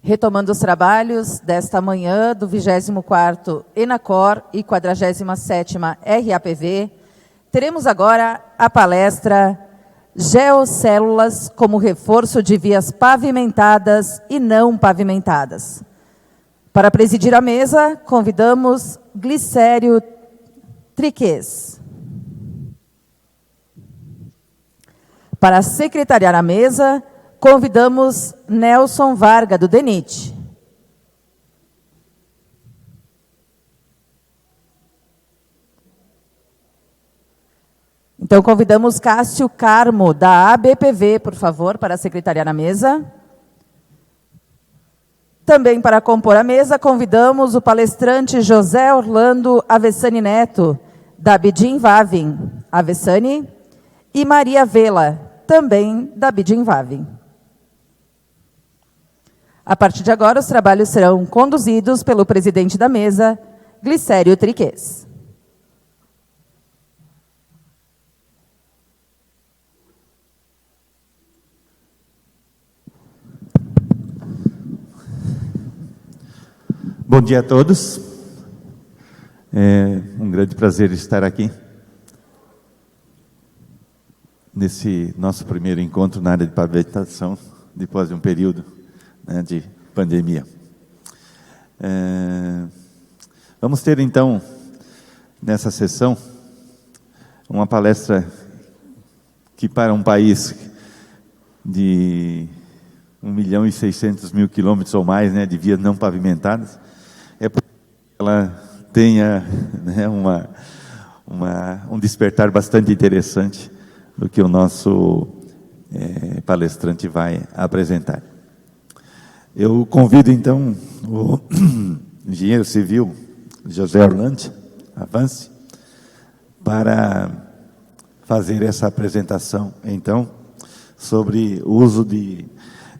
Retomando os trabalhos desta manhã do 24º ENACOR e 47ª RAPV, teremos agora a palestra Geocélulas como reforço de vias pavimentadas e não pavimentadas. Para presidir a mesa, convidamos Glicério Triques. Para secretariar a mesa, convidamos Nelson Varga, do DENIT. Então, convidamos Cássio Carmo, da ABPV, por favor, para secretariar a mesa. Também para compor a mesa, convidamos o palestrante José Orlando Avessani Neto, da Bidim Vavin, Avessani, e Maria Vela, também da Bidim Vavin. A partir de agora, os trabalhos serão conduzidos pelo presidente da mesa, Glicério Triques. Bom dia a todos. É um grande prazer estar aqui nesse nosso primeiro encontro na área de pavimentação, depois de um período de pandemia. Vamos ter, então, nessa sessão, uma palestra que, para um país de 1.600.000 quilômetros ou mais, de vias não pavimentadas, é porque ela tenha um despertar bastante interessante do que o nosso palestrante vai apresentar. Eu convido, então, o engenheiro civil José Orlando Avance para fazer essa apresentação, então, sobre o uso de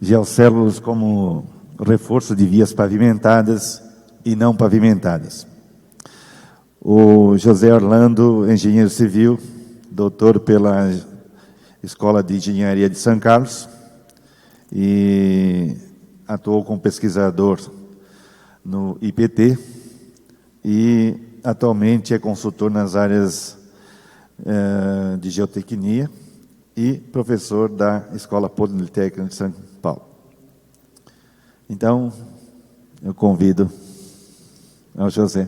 geocélulas como reforço de vias pavimentadas e não pavimentadas. O José Orlando, engenheiro civil, doutor pela Escola de Engenharia de São Carlos, e atuou como pesquisador no IPT, e atualmente é consultor nas áreas de geotecnia e professor da Escola Politécnica de São Paulo. Então, eu convido ao José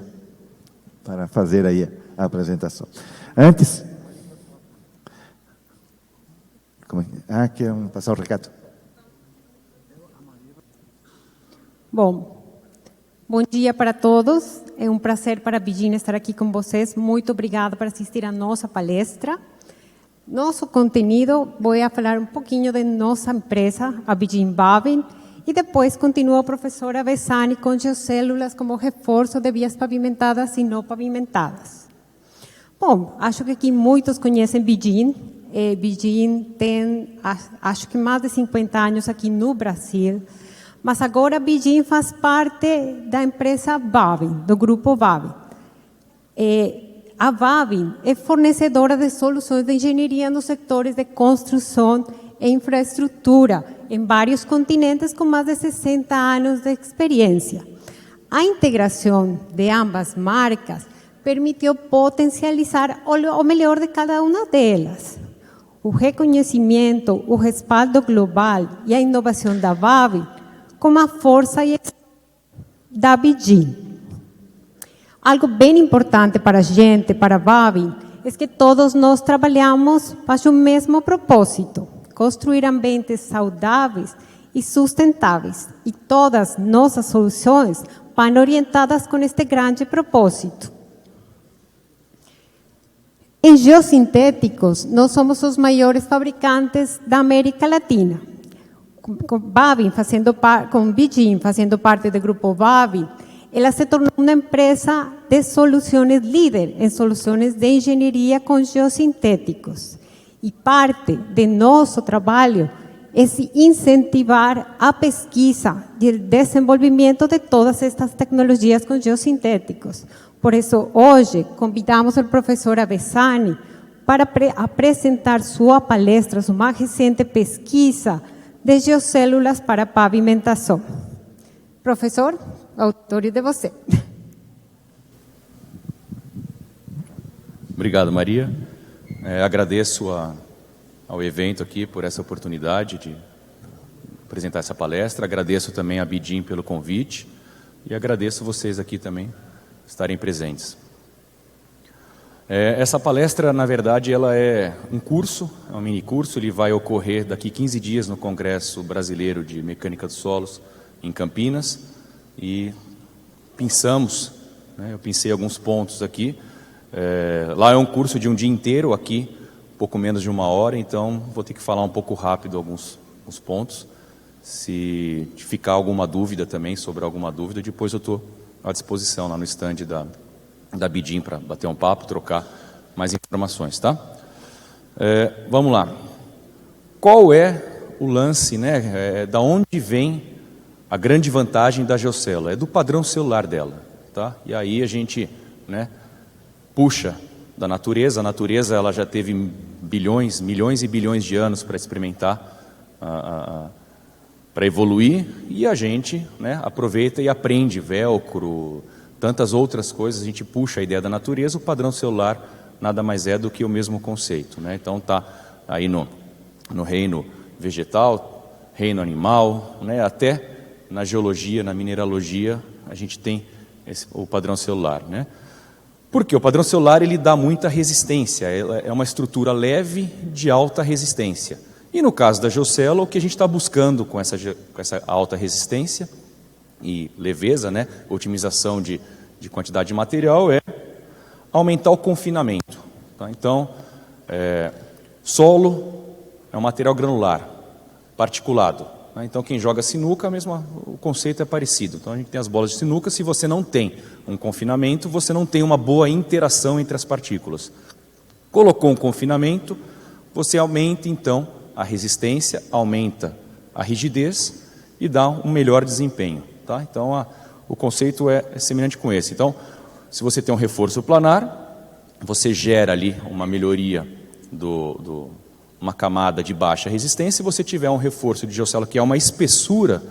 para fazer aí a apresentação. Antes... quer passar o recado? Bom dia para todos. É um prazer para a Bidim estar aqui com vocês. Muito obrigada por assistir a nossa palestra. Nosso conteúdo, vou falar um pouquinho de nossa empresa, a Bidim Vavin, e depois continua a professora Avessani com geocélulas como reforço de vias pavimentadas e não pavimentadas. Bom, acho que aqui muitos conhecem Bidim. Bidim tem, acho que mais de 50 anos aqui no Brasil, mas agora Bidim faz parte da empresa Vavin, do grupo Vavin. A Vavin é fornecedora de soluções de engenharia nos setores de construção e infraestrutura, em vários continentes com mais de 60 anos de experiência. A integração de ambas marcas permitiu potencializar o melhor de cada uma delas. O reconhecimento, o respaldo global e a inovação da Vavin com a força da Bidim. Algo bem importante para a gente, para a Vavin, é que todos nós trabalhamos para o mesmo propósito: construir ambientes saudáveis e sustentáveis. E todas nossas soluções vão orientadas com este grande propósito. Em geossintéticos, nós somos os maiores fabricantes da América Latina. Com Bidim fazendo parte do grupo Vavin, ela se tornou uma empresa de soluções líder em soluções de engenharia com geossintéticos. E parte de nosso trabalho é incentivar a pesquisa e o desenvolvimento de todas estas tecnologias com geossintéticos. Por isso, hoje, convidamos o professor Avessani para apresentar sua palestra, sua mais recente pesquisa de geocélulas para pavimentação. Professor, autor de você. Obrigado, Maria. Agradeço ao evento aqui por essa oportunidade de apresentar essa palestra. Agradeço também a BIDIM pelo convite e agradeço vocês aqui também estarem presentes. Essa palestra, na verdade, ela é um curso, é um mini curso. Ele vai ocorrer daqui 15 dias no Congresso Brasileiro de Mecânica dos Solos, em Campinas, e pensamos, né, eu pensei alguns pontos aqui. Lá é um curso de um dia inteiro, aqui pouco menos de 1 hora, então vou ter que falar um pouco rápido alguns pontos. Se ficar alguma dúvida também, sobre alguma dúvida, depois eu estou à disposição lá no stand da BIDIM para bater um papo, trocar mais informações, tá? Vamos lá. Qual é o lance, né? Da onde vem a grande vantagem da geocélula? É do padrão celular dela, tá? E aí a gente, né, puxa da natureza. A natureza, ela já teve bilhões, milhões e bilhões de anos para experimentar, para evoluir, e a gente, né, aproveita e aprende velcro, tantas outras coisas. A gente puxa a ideia da natureza. O padrão celular nada mais é do que o mesmo conceito, né? Então tá aí no reino vegetal, reino animal, né, até na geologia, na mineralogia, a gente tem o padrão celular, né? Porque o padrão celular, ele dá muita resistência, é uma estrutura leve de alta resistência. E no caso da geocélula, o que a gente está buscando com essa alta resistência e leveza, né, otimização de quantidade de material, é aumentar o confinamento, tá? Então, solo é um material granular, particulado, né? Então, quem joga sinuca, o conceito é parecido. Então, a gente tem as bolas de sinuca. Se você não tem um confinamento, você não tem uma boa interação entre as partículas. Colocou um confinamento, você aumenta, então, a resistência, aumenta a rigidez e dá um melhor desempenho, tá? Então, o conceito é semelhante com esse. Então, se você tem um reforço planar, você gera ali uma melhoria uma camada de baixa resistência. Se você tiver um reforço de geocélula, que é uma espessura,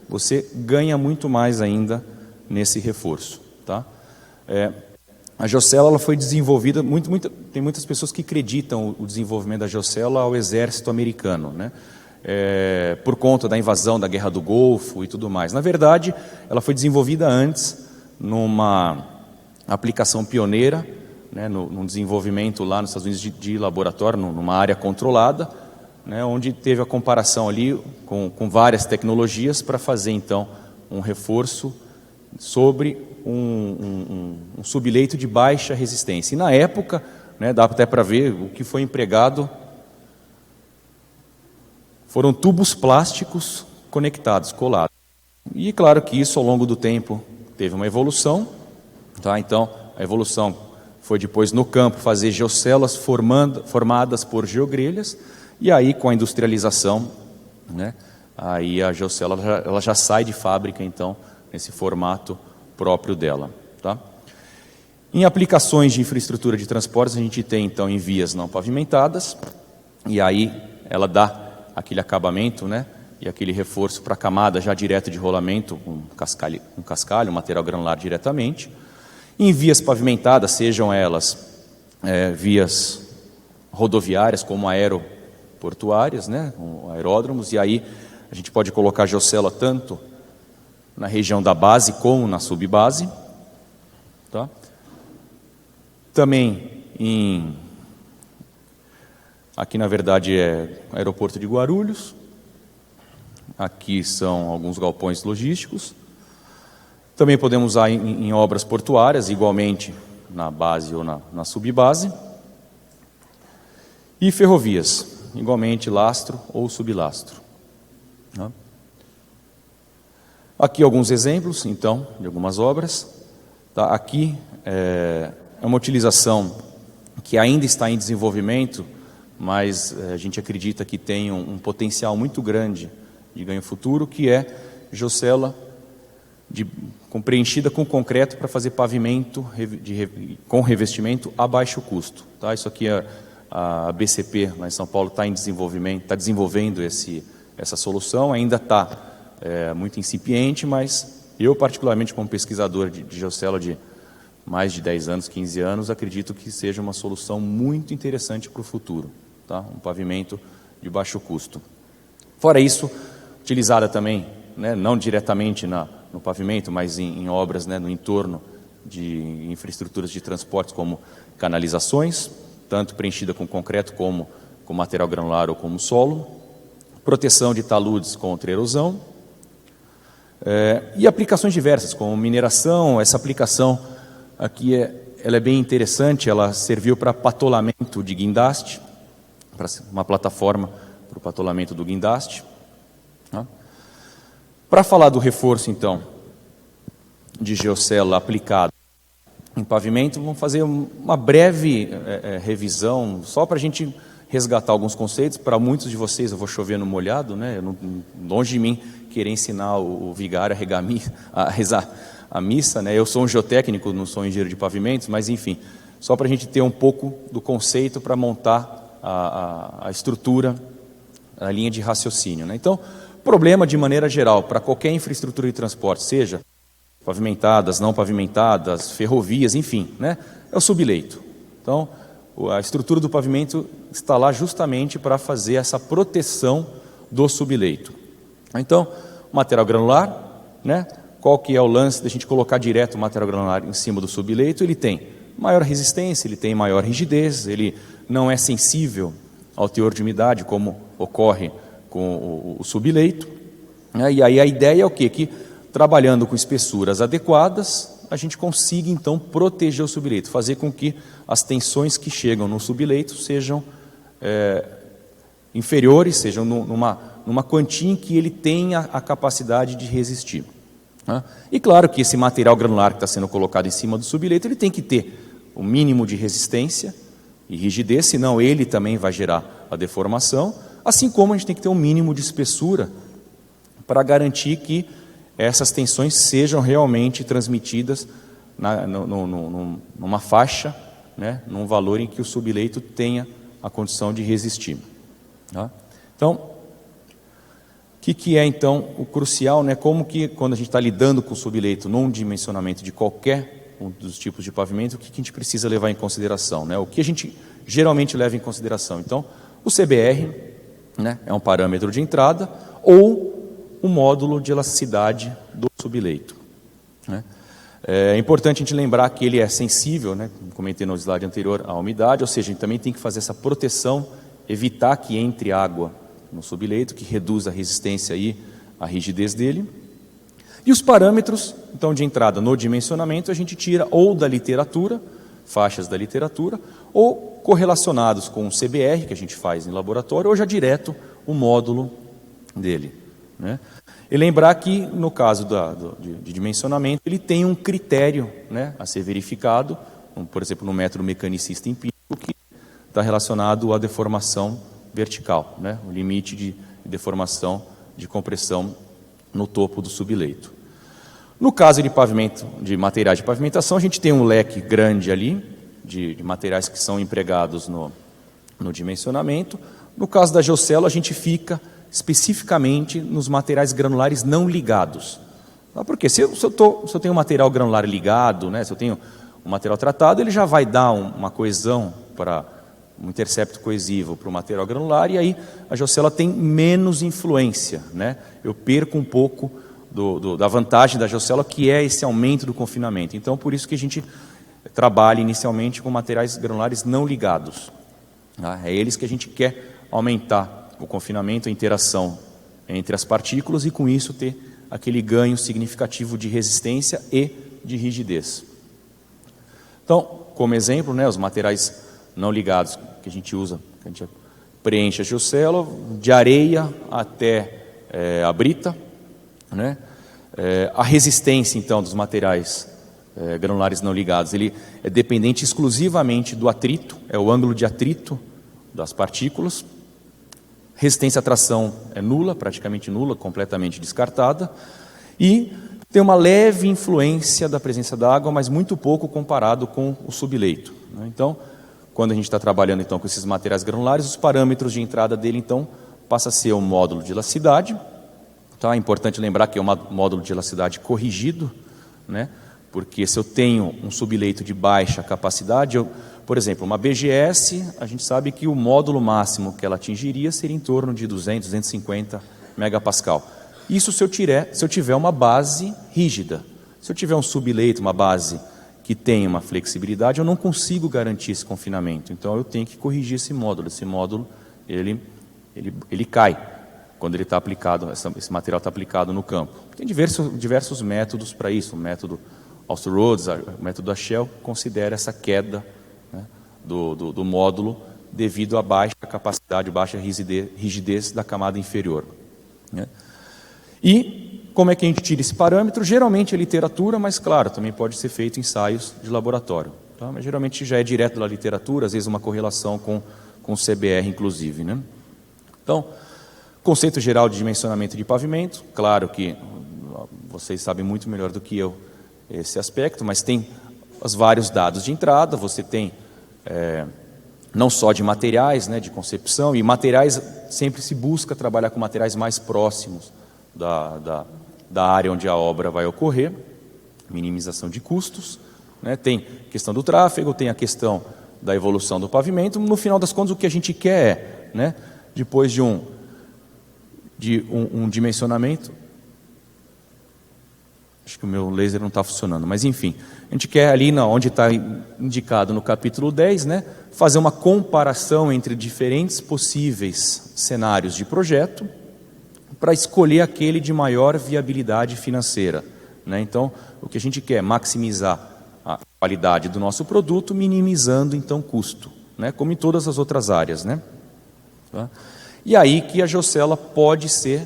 você ganha muito mais ainda nesse reforço, tá? A geocélula, ela foi desenvolvida, tem muitas pessoas que acreditam o desenvolvimento da geocélula ao exército americano, né? Por conta da invasão da Guerra do Golfo e tudo mais. Na verdade, ela foi desenvolvida antes, numa aplicação pioneira, né, num desenvolvimento lá nos Estados Unidos de laboratório, numa área controlada, né, onde teve a comparação ali com várias tecnologias para fazer, então, um reforço sobre um subleito de baixa resistência. E na época, né, dá até para ver o que foi empregado, foram tubos plásticos conectados, colados. E claro que isso, ao longo do tempo, teve uma evolução, tá? Então, a evolução foi depois no campo fazer geocélulas formadas por geogrelhas, e aí com a industrialização, né, aí a geocélula ela já sai de fábrica, então, nesse formato próprio dela, tá? Em aplicações de infraestrutura de transportes, a gente tem, então, em vias não pavimentadas, e aí ela dá aquele acabamento, né, e aquele reforço para a camada já direto de rolamento, um cascalho, um material granular diretamente. Em vias pavimentadas, sejam elas vias rodoviárias, como aeroportuárias, né, aeródromos, e aí a gente pode colocar a geocélula tanto na região da base como na subbase, tá? Também aqui na verdade é o aeroporto de Guarulhos, aqui são alguns galpões logísticos. Também podemos usar em obras portuárias, igualmente na base ou na subbase. E ferrovias, igualmente lastro ou sublastro. Aqui alguns exemplos, então, de algumas obras. Tá? Aqui é uma utilização que ainda está em desenvolvimento, mas a gente acredita que tem um potencial muito grande de ganho futuro, que é geocélula preenchida com concreto para fazer pavimento com revestimento a baixo custo. Tá? Isso aqui a BCP, lá em São Paulo, está em desenvolvimento, está desenvolvendo essa solução, ainda está muito incipiente, mas eu particularmente como pesquisador de geocelo de mais de 10 anos, 15 anos, acredito que seja uma solução muito interessante para o futuro, tá? Um pavimento de baixo custo. Fora isso, utilizada também, né, não diretamente no pavimento, mas em obras, né, no entorno de infraestruturas de transportes como canalizações, tanto preenchida com concreto como com material granular ou como solo, proteção de taludes contra erosão, e aplicações diversas, como mineração. Essa aplicação aqui ela é bem interessante, ela serviu para patolamento de guindaste, para uma plataforma para o patolamento do guindaste. Tá? Para falar do reforço, então, de geocelo aplicado em pavimento, vamos fazer uma breve revisão, só para a gente resgatar alguns conceitos. Para muitos de vocês, eu vou chover no molhado, né? Longe de mim querer ensinar o vigário a rezar a missa, né? Eu sou um geotécnico, não sou um engenheiro de pavimentos, mas enfim, só para a gente ter um pouco do conceito para montar a estrutura, a linha de raciocínio, né? Então, problema de maneira geral, para qualquer infraestrutura de transporte, seja pavimentadas, não pavimentadas, ferrovias, enfim, né? É o subleito. Então, a estrutura do pavimento está lá justamente para fazer essa proteção do subleito. Então, material granular, né? Qual que é o lance da gente colocar direto o material granular em cima do subleito? Ele tem maior resistência, ele tem maior rigidez, ele não é sensível ao teor de umidade, como ocorre com o subleito. E aí a ideia é o quê? Que trabalhando com espessuras adequadas, a gente consiga então proteger o subleito, fazer com que as tensões que chegam no subleito sejam inferiores, sejam numa quantia em que ele tenha a capacidade de resistir. Né? E claro que esse material granular que está sendo colocado em cima do subleito, ele tem que ter o mínimo de resistência e rigidez, senão ele também vai gerar a deformação, assim como a gente tem que ter um mínimo de espessura para garantir que essas tensões sejam realmente transmitidas numa faixa, né, num valor em que o subleito tenha a condição de resistir. Tá? Então, o que é então o crucial, né? Como que quando a gente está lidando com o subleito num dimensionamento de qualquer um dos tipos de pavimento, o que a gente precisa levar em consideração, né? O que a gente geralmente leva em consideração? Então, o CBR, né, é um parâmetro de entrada, ou o módulo de elasticidade do subleito, né? É importante a gente lembrar que ele é sensível, né, como comentei no slide anterior, à umidade, ou seja, a gente também tem que fazer essa proteção, evitar que entre água no subleito, que reduz a resistência e a rigidez dele. E os parâmetros, então, de entrada no dimensionamento, a gente tira ou da literatura, faixas da literatura, ou correlacionados com o CBR, que a gente faz em laboratório, ou já direto o módulo dele, né? E lembrar que, no caso de dimensionamento, ele tem um critério, né, a ser verificado, por exemplo, no método mecanicista empírico, que está relacionado à deformação vertical, né, o limite de deformação de compressão no topo do subleito. No caso de pavimento, de materiais de pavimentação, a gente tem um leque grande ali, de materiais que são empregados no dimensionamento. No caso da geocelo, a gente fica especificamente nos materiais granulares não ligados. Porque se eu tenho um material granular ligado, né, se eu tenho um material tratado, ele já vai dar uma coesão, para um intercepto coesivo para o material granular, e aí a geocelo tem menos influência, né? Eu perco um pouco da vantagem da geocelo, que é esse aumento do confinamento. Então, por isso que a gente trabalha inicialmente com materiais granulares não ligados. Tá? É eles que a gente quer aumentar o confinamento, a interação entre as partículas, e com isso ter aquele ganho significativo de resistência e de rigidez. Então, como exemplo, né, os materiais não ligados que a gente usa, que a gente preenche a geocelo, de areia até a brita, né? A resistência, então, dos materiais granulares não ligados, ele é dependente exclusivamente do atrito, é o ângulo de atrito das partículas. Resistência à tração é nula, praticamente nula, completamente descartada, e tem uma leve influência da presença da água, mas muito pouco comparado com o subleito, né? Então, quando a gente está trabalhando então com esses materiais granulares, os parâmetros de entrada dele então passa a ser o módulo de elasticidade, Tá? É importante lembrar que é um módulo de elasticidade corrigido, né? Porque se eu tenho um subleito de baixa capacidade, por exemplo, uma BGS, a gente sabe que o módulo máximo que ela atingiria seria em torno de 200, 250 megapascal. Isso se eu tiver uma base rígida. Se eu tiver um subleito, uma base que tem uma flexibilidade, eu não consigo garantir esse confinamento. Então eu tenho que corrigir esse módulo. Esse módulo, ele cai quando ele está aplicado, esse material está aplicado no campo. Tem diversos métodos para isso. O método Austin-Rhodes, o método da Shell, considera essa queda, né, do módulo devido à baixa capacidade, baixa rigidez da camada inferior, né? E como é que a gente tira esse parâmetro? Geralmente é literatura, mas claro, também pode ser feito ensaios de laboratório. Tá? Mas geralmente já é direto da literatura, às vezes uma correlação com o CBR, inclusive, né? Então, conceito geral de dimensionamento de pavimento, claro que vocês sabem muito melhor do que eu esse aspecto, mas tem os vários dados de entrada, você tem não só de materiais, né, de concepção, e materiais sempre se busca trabalhar com materiais mais próximos da área onde a obra vai ocorrer, minimização de custos, né, tem questão do tráfego, tem a questão da evolução do pavimento. No final das contas, o que a gente quer é, né, depois de um dimensionamento, acho que o meu laser não está funcionando, mas enfim, a gente quer ali onde está indicado no capítulo 10, né, fazer uma comparação entre diferentes possíveis cenários de projeto para escolher aquele de maior viabilidade financeira, né? Então, o que a gente quer é maximizar a qualidade do nosso produto, minimizando então custo, né, como em todas as outras áreas, né? Tá? E aí que a geocela pode ser,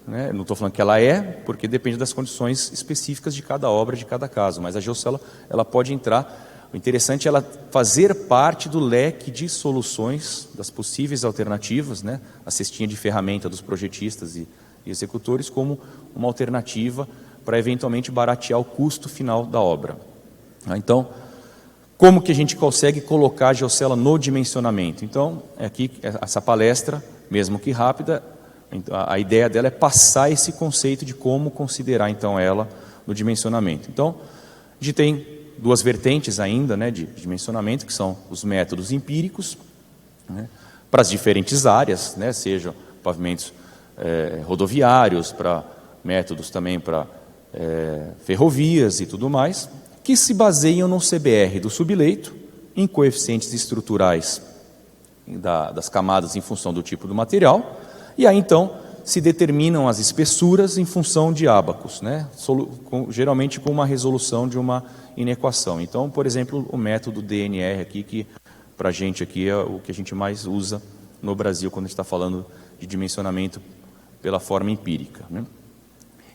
né, não estou falando que ela é, porque depende das condições específicas de cada obra, de cada caso, mas a geocela ela pode entrar. O interessante é ela fazer parte do leque de soluções, das possíveis alternativas, né, a cestinha de ferramenta dos projetistas e executores, como uma alternativa para eventualmente baratear o custo final da obra. Então, como que a gente consegue colocar a geocela no dimensionamento? Então, aqui essa palestra, mesmo que rápida, a ideia dela é passar esse conceito de como considerar então ela no dimensionamento. Então, a gente tem duas vertentes ainda, né, de dimensionamento, que são os métodos empíricos, né, para as diferentes áreas, né, sejam pavimentos rodoviários, para métodos também para ferrovias e tudo mais, que se baseiam no CBR do subleito, em coeficientes estruturais das camadas em função do tipo do material, e aí então se determinam as espessuras em função de ábacos, né, geralmente com uma resolução de uma inequação. Então, por exemplo, o método DNR aqui, que para a gente aqui é o que a gente mais usa no Brasil quando a gente está falando de dimensionamento pela forma empírica, né?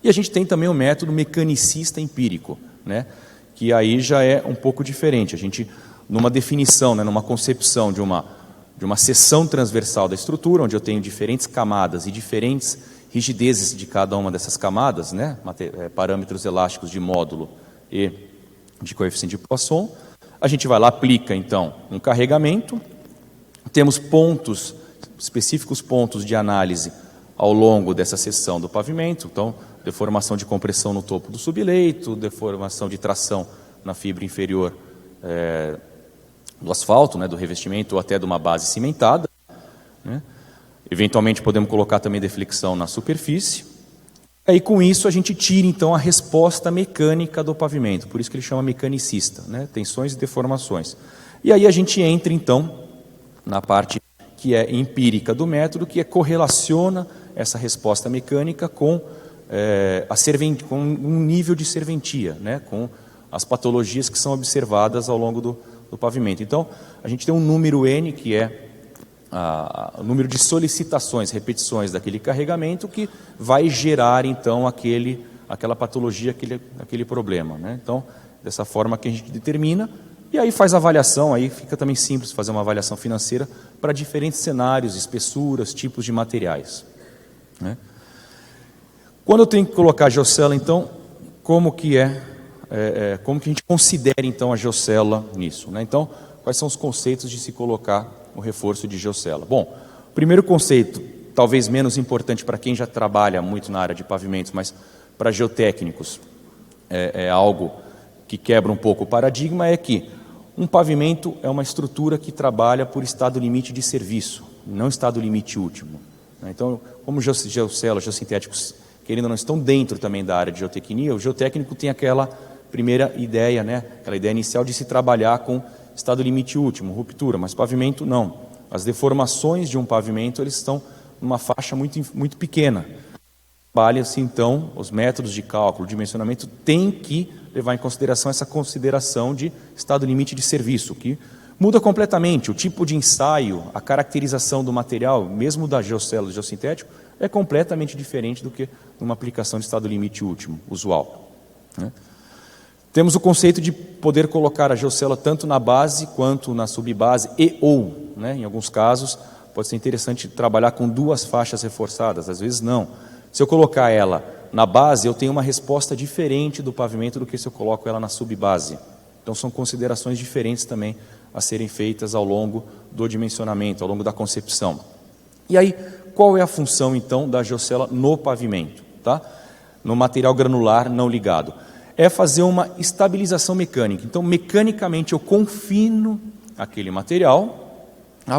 E a gente tem também o método mecanicista empírico, né, que aí já é um pouco diferente. A gente, numa definição, né, numa concepção de uma seção transversal da estrutura, onde eu tenho diferentes camadas e diferentes rigidezes de cada uma dessas camadas, né, parâmetros elásticos de módulo e de coeficiente de Poisson, a gente vai lá, aplica então um carregamento, temos pontos, específicos pontos de análise ao longo dessa seção do pavimento, então deformação de compressão no topo do subleito, deformação de tração na fibra inferior do asfalto, né, do revestimento ou até de uma base cimentada, né? Eventualmente podemos colocar também deflexão na superfície. Aí com isso a gente tira então a resposta mecânica do pavimento, por isso que ele chama mecanicista, né? Tensões e deformações. E aí a gente entra então na parte que é empírica do método, que correlaciona essa resposta mecânica com com um nível de serventia, né, com as patologias que são observadas ao longo do pavimento. Então, a gente tem um número N, que é o número de solicitações, repetições daquele carregamento, que vai gerar, então, aquela patologia, aquele problema, né? Então, dessa forma que a gente determina, e aí faz a avaliação, aí fica também simples fazer uma avaliação financeira para diferentes cenários, espessuras, tipos de materiais, né? Quando eu tenho que colocar a geocela, então, como que a gente considera, então, a geocela nisso, né? Então, quais são os conceitos de se colocar o reforço de geocela? Bom, o primeiro conceito talvez menos importante para quem já trabalha muito na área de pavimentos, mas para geotécnicos é algo que quebra um pouco o paradigma, é que um pavimento é uma estrutura que trabalha por estado limite de serviço, não estado limite último. Então, como geocelos, geossintéticos, querendo ou não, estão dentro também da área de geotecnia, o geotécnico tem aquela primeira ideia, né, aquela ideia inicial de se trabalhar com estado limite último, ruptura, mas pavimento não. As deformações de um pavimento, eles estão numa faixa muito pequena. Trabalha-se, então, os métodos de cálculo, dimensionamento, tem que levar em consideração essa consideração de estado limite de serviço, que muda completamente. O tipo de ensaio, a caracterização do material, mesmo da geocélula geossintético, é completamente diferente do que uma aplicação de estado limite último, usual. Temos o conceito de poder colocar a geocélula tanto na base quanto na subbase ou, em alguns casos, pode ser interessante trabalhar com 2 faixas reforçadas, às vezes não. Se eu colocar ela na base, eu tenho uma resposta diferente do pavimento do que se eu coloco ela na subbase. Então são considerações diferentes também a serem feitas ao longo do dimensionamento, ao longo da concepção. E aí, qual é a função então da geocélula no pavimento, tá? No material granular não ligado? É fazer uma estabilização mecânica. Então, mecanicamente, eu confino aquele material,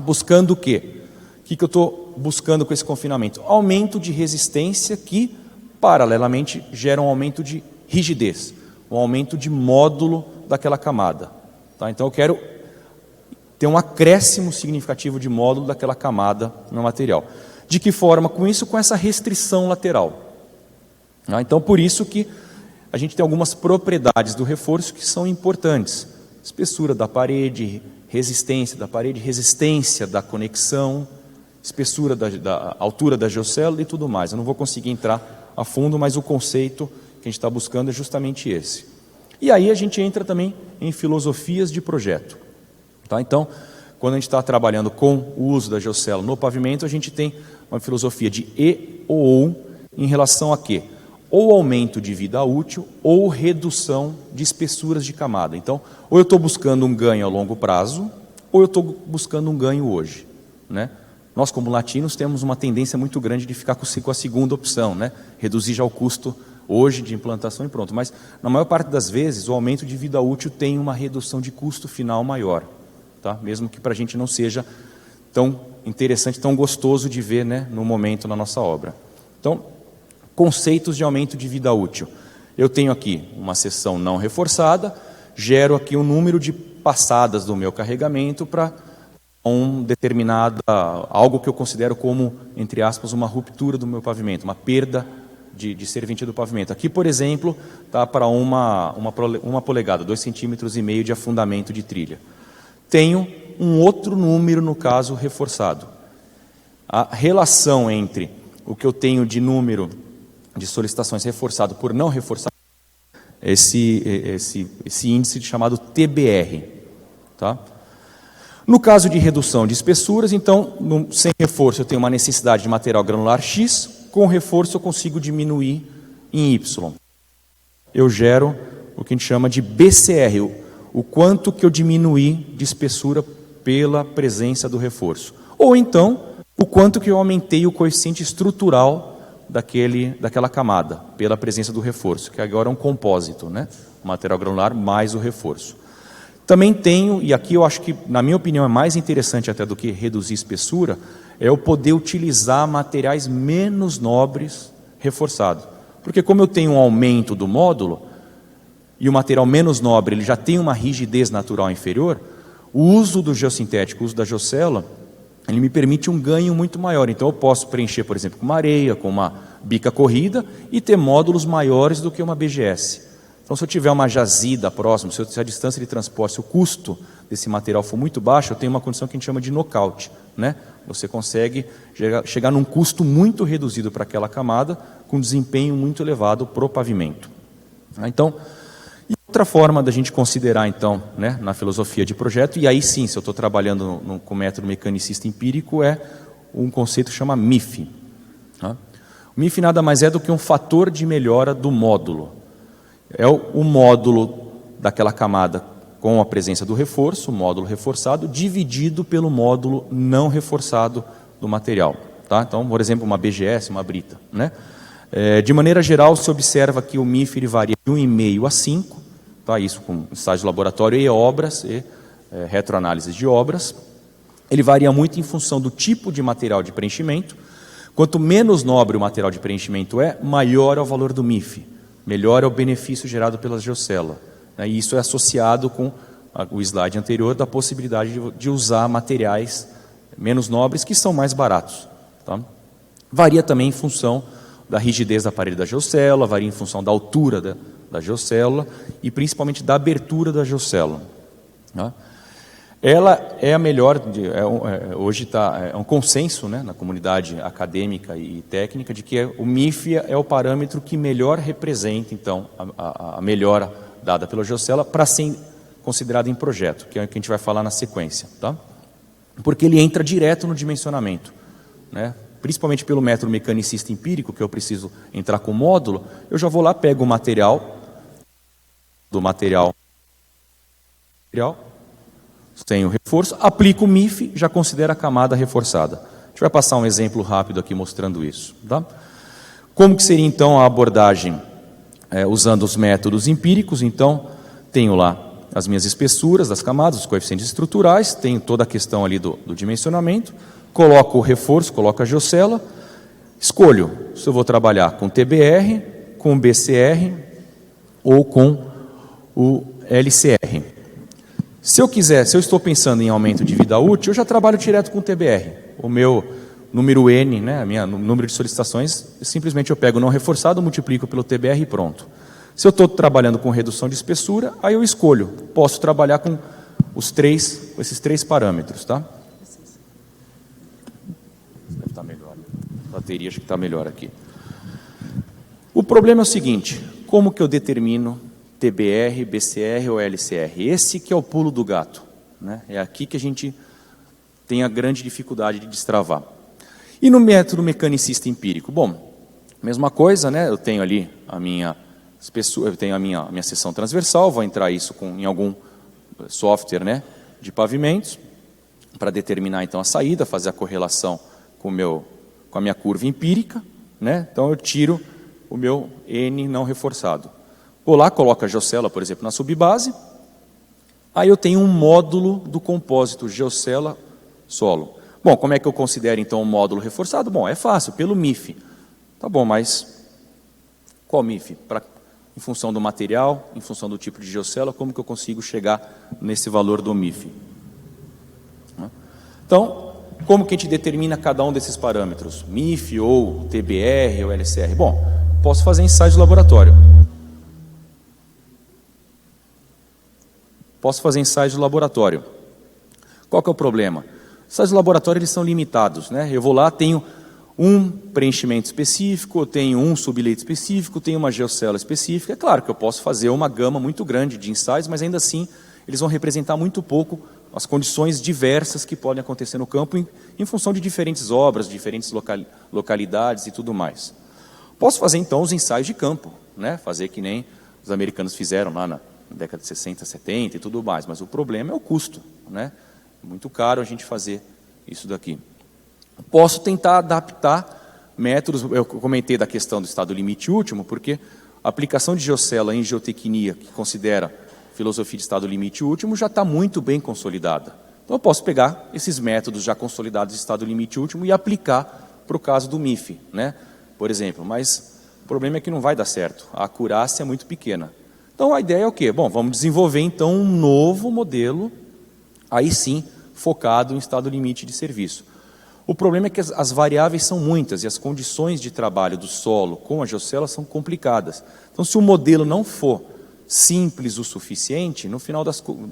buscando o quê? O que eu estou buscando com esse confinamento? Aumento de resistência que, paralelamente, gera um aumento de rigidez, um aumento de módulo daquela camada. Tá? Então, eu quero ter um acréscimo significativo de módulo daquela camada no material. De que forma? Com isso, com essa restrição lateral. Então, por isso que a gente tem algumas propriedades do reforço que são importantes. Espessura da parede, resistência da parede, resistência da conexão, espessura da altura da geocélula e tudo mais. Eu não vou conseguir entrar a fundo, mas o conceito que a gente está buscando é justamente esse. E aí a gente entra também em filosofias de projeto. Tá? Então, quando a gente está trabalhando com o uso da geocélula no pavimento, a gente tem uma filosofia de e ou em relação a quê? Ou aumento de vida útil ou redução de espessuras de camada. Então, ou eu estou buscando um ganho a longo prazo, ou eu estou buscando um ganho hoje. Nós, como latinos, temos uma tendência muito grande de ficar com a segunda opção, reduzir já o custo hoje de implantação e pronto. Mas, na maior parte das vezes, o aumento de vida útil tem uma redução de custo final maior. Tá? Mesmo que para a gente não seja tão interessante, tão gostoso de ver no momento na nossa obra. Então, conceitos de aumento de vida útil. Eu tenho aqui uma seção não reforçada, gero aqui um número de passadas do meu carregamento para algo que eu considero como, entre aspas, uma ruptura do meu pavimento, uma perda de serventia do pavimento. Aqui, por exemplo, está para uma polegada, 2,5 centímetros de afundamento de trilha. Tenho um outro número, no caso, reforçado. A relação entre o que eu tenho de número de solicitações reforçado por não reforçado, esse índice chamado TBR. Tá? No caso de redução de espessuras, então, sem reforço eu tenho uma necessidade de material granular X, com reforço eu consigo diminuir em Y. Eu gero o que a gente chama de BCR, o quanto que eu diminuí de espessura pela presença do reforço. Ou então, o quanto que eu aumentei o coeficiente estrutural daquela camada, pela presença do reforço, que agora é um compósito, o material granular mais o reforço. Também tenho, e aqui eu acho que, na minha opinião, é mais interessante até do que reduzir espessura, é eu poder utilizar materiais menos nobres reforçados. Porque como eu tenho um aumento do módulo, e o material menos nobre ele já tem uma rigidez natural inferior, o uso do geossintético, o uso da geocélula, ele me permite um ganho muito maior. Então eu posso preencher, por exemplo, com uma areia, com uma bica corrida e ter módulos maiores do que uma BGS. Então se eu tiver uma jazida próxima, se a distância de transporte, se o custo desse material for muito baixo, eu tenho uma condição que a gente chama de knockout. Você consegue chegar num custo muito reduzido para aquela camada, com desempenho muito elevado para o pavimento. Então, e outra forma da gente considerar, então, na filosofia de projeto, e aí sim, se eu estou trabalhando com método mecanicista empírico, é um conceito que chama MIF. O MIF nada mais é do que um fator de melhora do módulo. É o módulo daquela camada com a presença do reforço, o módulo reforçado, dividido pelo módulo não reforçado do material. tá? Então, por exemplo, uma BGS, uma brita, né? De maneira geral, se observa que o MIF ele varia de 1,5 a 5, tá? Isso com estágio de laboratório e obras, e retroanálise de obras. Ele varia muito em função do tipo de material de preenchimento. Quanto menos nobre o material de preenchimento é, maior é o valor do MIF, melhor é o benefício gerado pela geocélula, né? E isso é associado com o slide anterior da possibilidade de usar materiais menos nobres que são mais baratos, tá? Varia também em função da rigidez da parede da geocélula, varia em função da altura da geocélula e principalmente da abertura da geocélula, tá? Ela é a melhor, hoje é um consenso, né, na comunidade acadêmica e técnica de que o MIF é o parâmetro que melhor representa, então, a melhora dada pela geocélula para ser considerado em projeto, que é o que a gente vai falar na sequência, tá? Porque ele entra direto no dimensionamento, né? Principalmente pelo método mecanicista empírico, que eu preciso entrar com módulo, eu já vou lá, pego o material, tem o reforço, aplico o MIF, já considera a camada reforçada. A gente vai passar um exemplo rápido aqui mostrando isso, tá? Como que seria então a abordagem usando os métodos empíricos? Então, tenho lá as minhas espessuras das camadas, os coeficientes estruturais, tenho toda a questão ali do dimensionamento, coloco o reforço, coloco a geocélula, escolho se eu vou trabalhar com TBR, com BCR ou com o LCR. Se eu estou pensando em aumento de vida útil, eu já trabalho direto com o TBR. O meu número N, né, número de solicitações, simplesmente eu pego o não reforçado, multiplico pelo TBR e pronto. Se eu estou trabalhando com redução de espessura, aí eu escolho. Posso trabalhar com esses três parâmetros, tá? Deve estar melhor. A bateria acho que está melhor aqui. O problema é o seguinte: como que eu determino TBR, BCR ou LCR? Esse que é o pulo do gato, né? É aqui que a gente tem a grande dificuldade de destravar. E no método mecanicista empírico? Bom, mesma coisa, né? Eu tenho ali a minha espessura, eu tenho a minha seção transversal, vou entrar isso em algum software, né, de pavimentos, para determinar então a saída, fazer a correlação com a minha curva empírica, né? Então eu tiro o meu N não reforçado. Vou lá, coloco a geocélula, por exemplo, na subbase, aí eu tenho um módulo do compósito geocélula solo. Bom, como é que eu considero então um módulo reforçado? Bom, é fácil, pelo MIF. Tá bom, mas qual MIF? Em função do material, em função do tipo de geocélula, como que eu consigo chegar nesse valor do MIF? Então, como que a gente determina cada um desses parâmetros? MIF ou TBR ou LCR? Bom, posso fazer ensaio de laboratório. Qual que é o problema? Ensaios de laboratório eles são limitados, né? Eu vou lá, tenho um preenchimento específico, eu tenho um subleito específico, tenho uma geocélula específica. É claro que eu posso fazer uma gama muito grande de ensaios, mas ainda assim eles vão representar muito pouco as condições diversas que podem acontecer no campo em função de diferentes obras, diferentes localidades e tudo mais. Posso fazer então os ensaios de campo, né? Fazer que nem os americanos fizeram lá na década de 60, 70 e tudo mais, mas o problema é o custo, né? É muito caro a gente fazer isso daqui. Posso tentar adaptar métodos, eu comentei da questão do estado limite último, porque a aplicação de geocélula em geotecnia, que considera filosofia de estado limite último, já está muito bem consolidada. Então eu posso pegar esses métodos já consolidados de estado limite último e aplicar para o caso do MIF, né? Por exemplo, mas o problema é que não vai dar certo, a acurácia é muito pequena. Então a ideia é o quê? Bom, vamos desenvolver então um novo modelo, aí sim, focado em estado limite de serviço. O problema é que as variáveis são muitas e as condições de trabalho do solo com a geocélula são complicadas. Então, se o modelo não for simples o suficiente, no final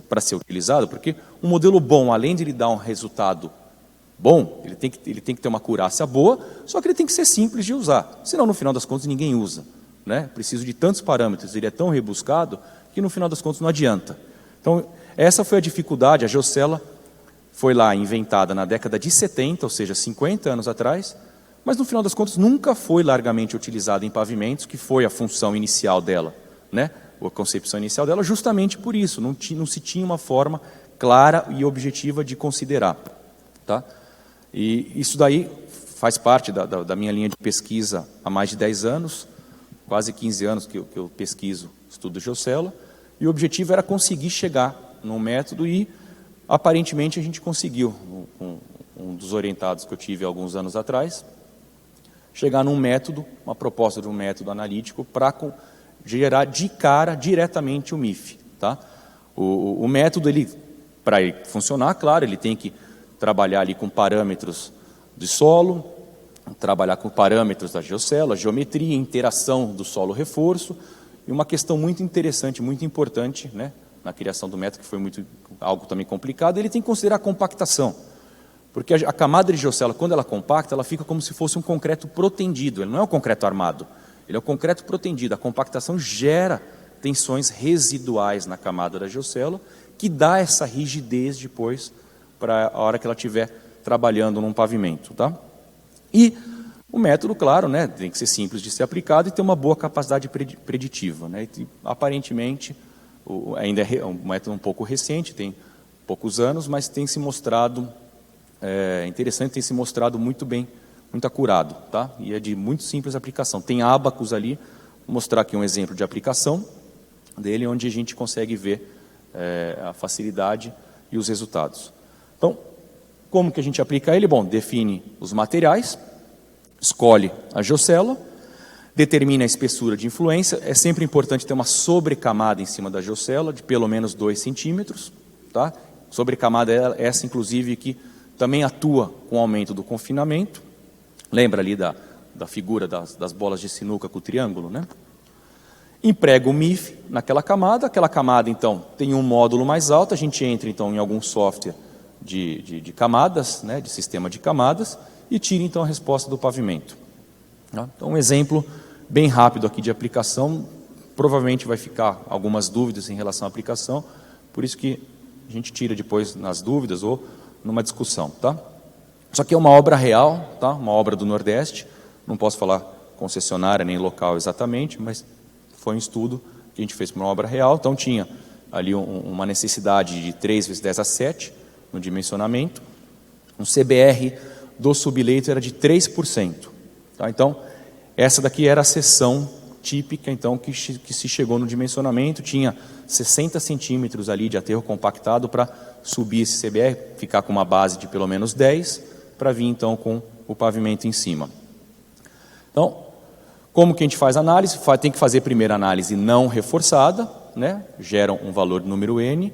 para ser utilizado, porque um modelo bom, além de ele dar um resultado bom, ele tem que ter uma acurácia boa, só que ele tem que ser simples de usar. Senão, no final das contas, ninguém usa, né? Preciso de tantos parâmetros, ele é tão rebuscado que no final das contas não adianta. Então, essa foi a dificuldade, a geocélula foi lá inventada na década de 70, ou seja, 50 anos atrás, mas no final das contas nunca foi largamente utilizada em pavimentos, que foi a função inicial dela, né? A concepção inicial dela, justamente por isso, não se tinha uma forma clara e objetiva de considerar, tá? E isso daí faz parte da minha linha de pesquisa há mais de 10 anos, quase 15 anos que eu pesquiso, estudo geocélula, e o objetivo era conseguir chegar num método e, aparentemente, a gente conseguiu, com um dos orientados que eu tive alguns anos atrás, chegar num método, uma proposta de um método analítico para gerar de cara diretamente o MIF. Tá? O método, para ele funcionar, claro, ele tem que trabalhar ali com parâmetros de solo, trabalhar com parâmetros da geocélula, geometria, interação do solo-reforço, e uma questão muito interessante, muito importante, né, na criação do método, que foi algo também complicado, ele tem que considerar a compactação. Porque a camada de geocélula, quando ela compacta, ela fica como se fosse um concreto protendido. Ele não é um concreto armado, ele é um concreto protendido. A compactação gera tensões residuais na camada da geocélula, que dá essa rigidez depois, para a hora que ela estiver trabalhando num pavimento. Tá? E o método, claro, né, tem que ser simples de ser aplicado e ter uma boa capacidade preditiva. Né? E, aparentemente, ainda é um método um pouco recente, tem poucos anos, mas tem se mostrado interessante, tem se mostrado muito bem, muito acurado, tá? E é de muito simples aplicação. Tem ábacos ali, vou mostrar aqui um exemplo de aplicação dele, onde a gente consegue ver a facilidade e os resultados. Então, como que a gente aplica ele? Bom, define os materiais, escolhe a geocélula, determina a espessura de influência. É sempre importante ter uma sobrecamada em cima da geocélula, de pelo menos 2 centímetros. Tá? Sobrecamada é essa, inclusive, que também atua com o aumento do confinamento. Lembra ali da figura das bolas de sinuca com o triângulo, né? Emprega o MIF naquela camada, então, tem um módulo mais alto, a gente entra, então, em algum software de camadas, né, de sistema de camadas, e tira, então, a resposta do pavimento. Tá? Então, um exemplo bem rápido aqui de aplicação, provavelmente vai ficar algumas dúvidas em relação à aplicação, por isso que a gente tira depois nas dúvidas ou numa discussão. Tá? Isso aqui é uma obra real, tá? Uma obra do Nordeste, não posso falar concessionária nem local exatamente, mas foi um estudo que a gente fez para uma obra real, então tinha ali uma necessidade de 3 vezes 10 a 7 no dimensionamento, um CBR do subleito era de 3%. Tá? Então, essa daqui era a seção típica então, que se chegou no dimensionamento, tinha 60 centímetros ali de aterro compactado para subir esse CBR, ficar com uma base de pelo menos 10, para vir então com o pavimento em cima. Então, como que a gente faz a análise? Tem que fazer primeiro a análise não reforçada, né? Gera um valor de número N.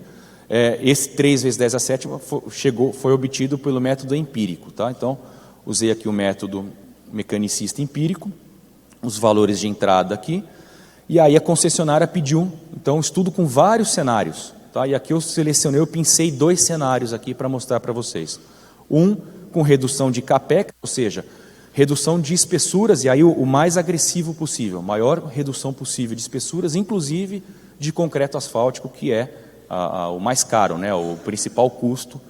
Esse 3 vezes 10 a 7 foi obtido pelo método empírico. Tá? Então, usei aqui o método mecanicista empírico, os valores de entrada aqui, e aí a concessionária pediu, então, um estudo com vários cenários. Tá? E aqui eu selecionei, eu pensei 2 cenários aqui para mostrar para vocês. Um com redução de CAPEX, ou seja, redução de espessuras, e aí o mais agressivo possível, maior redução possível de espessuras, inclusive de concreto asfáltico, que é o mais caro, né, o principal custo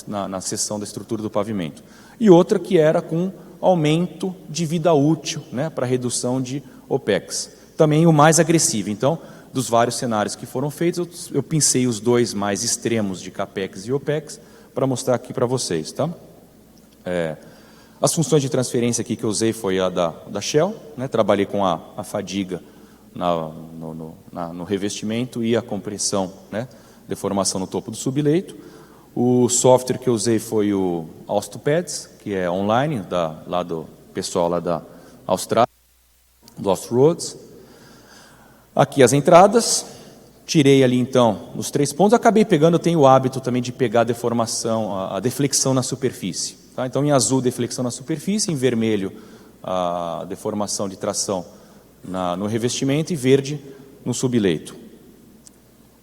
na seção da estrutura do pavimento. E outra que era com aumento de vida útil, né, para redução de OPEX. Também o mais agressivo. Então, dos vários cenários que foram feitos, eu pensei os 2 mais extremos de CAPEX e OPEX para mostrar aqui para vocês. Tá? As funções de transferência aqui que eu usei foi a da Shell, né, trabalhei com a fadiga no revestimento e a compressão, né, deformação no topo do subleito. O software que eu usei foi o Austopads, que é online, lá do pessoal lá da Austrália, do Austroads. Aqui as entradas, tirei ali então nos 3 pontos, acabei pegando, eu tenho o hábito também de pegar a deformação, a deflexão na superfície. Tá? Então em azul, deflexão na superfície, em vermelho, a deformação de tração no revestimento e verde no subleito.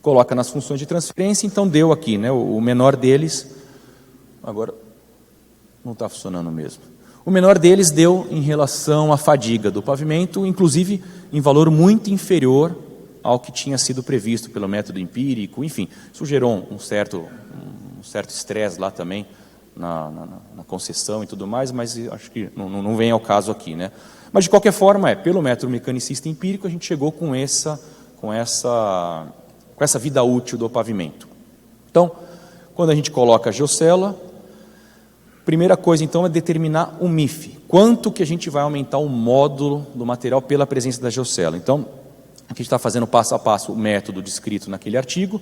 Coloca nas funções de transferência, então deu aqui, né, o menor deles, agora não está funcionando mesmo. O menor deles deu em relação à fadiga do pavimento, inclusive em valor muito inferior ao que tinha sido previsto pelo método empírico, enfim, isso gerou um certo estresse lá também na concessão e tudo mais, mas acho que não vem ao caso aqui, né? Mas de qualquer forma, pelo método mecanicista empírico, a gente chegou com essa vida útil do pavimento. Então, quando a gente coloca a geocélula, primeira coisa então é determinar o MIF. quanto que a gente vai aumentar o módulo do material pela presença da geocela. Então, aqui a gente está fazendo passo a passo o método descrito naquele artigo.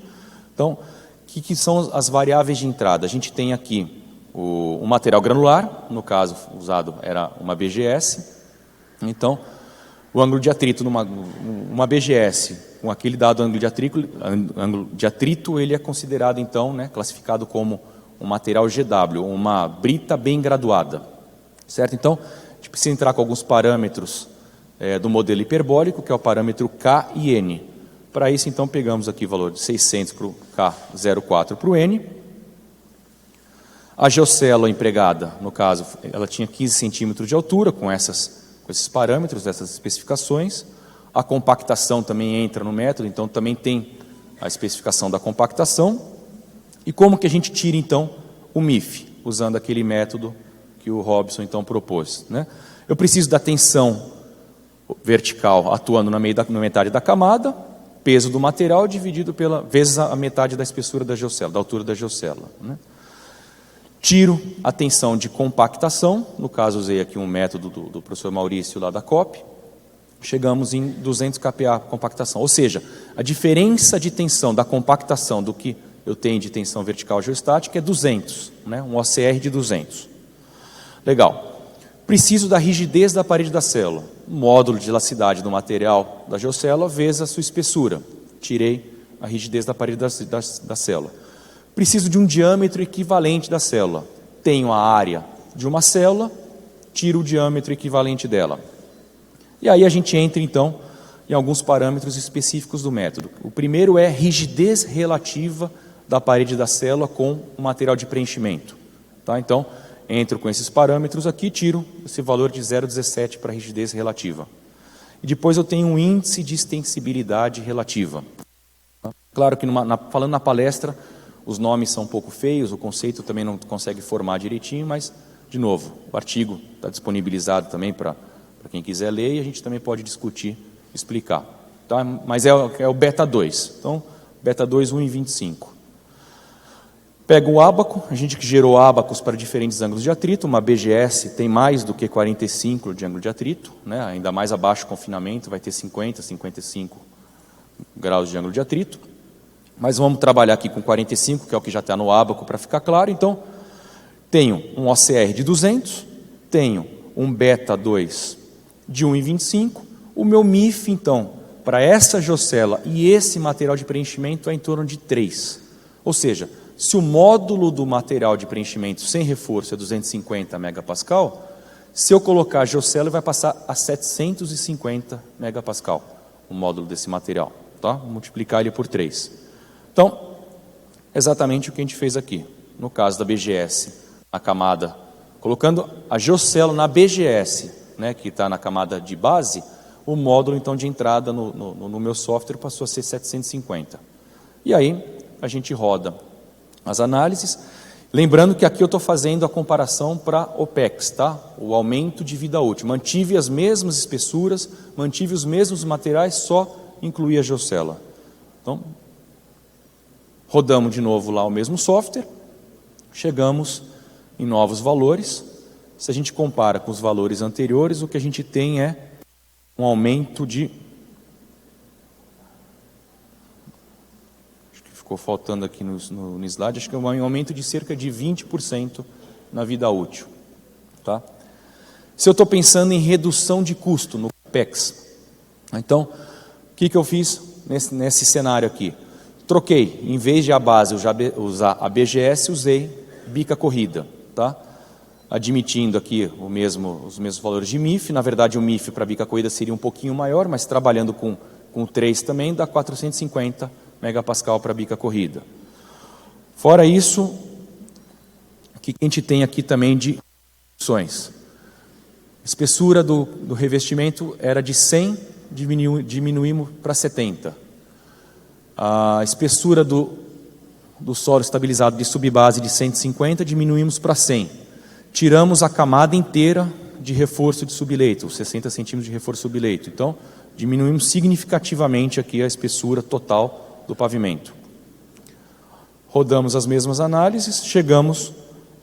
Então, o que são as variáveis de entrada? A gente tem aqui o material granular, no caso usado era uma BGS. Então, o ângulo de atrito numa BGS, com aquele dado ângulo de atrito, ele é considerado, então, né, classificado como um material GW, uma brita bem graduada. Certo? Então, a gente precisa entrar com alguns parâmetros do modelo hiperbólico, que é o parâmetro K e N. Para isso, então, pegamos aqui o valor de 600 para o K04 para o N. A geocélula empregada, no caso, ela tinha 15 centímetros de altura, com esses parâmetros, essas especificações. A compactação também entra no método, então também tem a especificação da compactação. E como que a gente tira, então, o MIF, usando aquele método que o Robson, então, propôs, né? Eu preciso da tensão vertical atuando na metade da camada, peso do material dividido vezes a metade da espessura da geocélula, da altura da geocélula, né? Tiro a tensão de compactação, no caso usei aqui um método do professor Maurício lá da COP, chegamos em 200 kPa compactação, ou seja, a diferença de tensão da compactação do que eu tenho de tensão vertical geostática é 200, né? Um OCR de 200. Legal. Preciso da rigidez da parede da célula, módulo de elasticidade do material da geocélula vezes a sua espessura. Tirei a rigidez da parede da célula. Preciso de um diâmetro equivalente da célula. Tenho a área de uma célula, tiro o diâmetro equivalente dela. E aí a gente entra, então, em alguns parâmetros específicos do método. O primeiro é rigidez relativa da parede da célula com o material de preenchimento. Tá? Então, entro com esses parâmetros aqui, tiro esse valor de 0,17 para a rigidez relativa. E depois eu tenho um índice de extensibilidade relativa. Claro que, falando na palestra, os nomes são um pouco feios, o conceito também não consegue formar direitinho, mas, de novo, o artigo está disponibilizado também para quem quiser ler e a gente também pode discutir, explicar. Tá? Mas é o beta 2. Então, beta 2, 1,25. Pega o ábaco, a gente que gerou ábacos para diferentes ângulos de atrito, uma BGS tem mais do que 45 de ângulo de atrito, né? Ainda mais abaixo do confinamento, vai ter 50, 55 graus de ângulo de atrito. Mas vamos trabalhar aqui com 45, que é o que já está no ábaco, para ficar claro. Então, tenho um OCR de 200, tenho um beta 2 de 1,25. O meu MIF, então, para essa geocélula e esse material de preenchimento é em torno de 3. Ou seja, se o módulo do material de preenchimento sem reforço é 250 megapascal, se eu colocar a geocélula vai passar a 750 megapascal, o módulo desse material. Tá? Vou multiplicar ele por 3. Então, exatamente o que a gente fez aqui. No caso da BGS, a camada, colocando a geocélula na BGS, né, que está na camada de base, o módulo então de entrada no meu software passou a ser 750. E aí a gente roda as análises, lembrando que aqui eu estou fazendo a comparação para OPEX, tá? O aumento de vida útil. Mantive as mesmas espessuras, mantive os mesmos materiais, só incluí a geocélula. Então, rodamos de novo lá o mesmo software, chegamos em novos valores. Se a gente compara com os valores anteriores, o que a gente tem é um aumento de... Acho que ficou faltando aqui no slide, acho que é um aumento de cerca de 20% na vida útil. Tá? Se eu estou pensando em redução de custo no CAPEX, então, o que eu fiz nesse cenário aqui? Troquei, em vez de a base usar a BGS, usei bica corrida, tá? Admitindo aqui os mesmos valores de MIF. Na verdade, o MIF para bica corrida seria um pouquinho maior, mas trabalhando com 3 também, dá 450 megapascal para bica corrida. Fora isso, o que a gente tem aqui também de opções? Espessura do revestimento era de 100, diminuímos para 70. A espessura do solo estabilizado de subbase de 150, diminuímos para 100. Tiramos a camada inteira de reforço de subleito, 60 centímetros de reforço subleito. Então, diminuímos significativamente aqui a espessura total do pavimento. Rodamos as mesmas análises, chegamos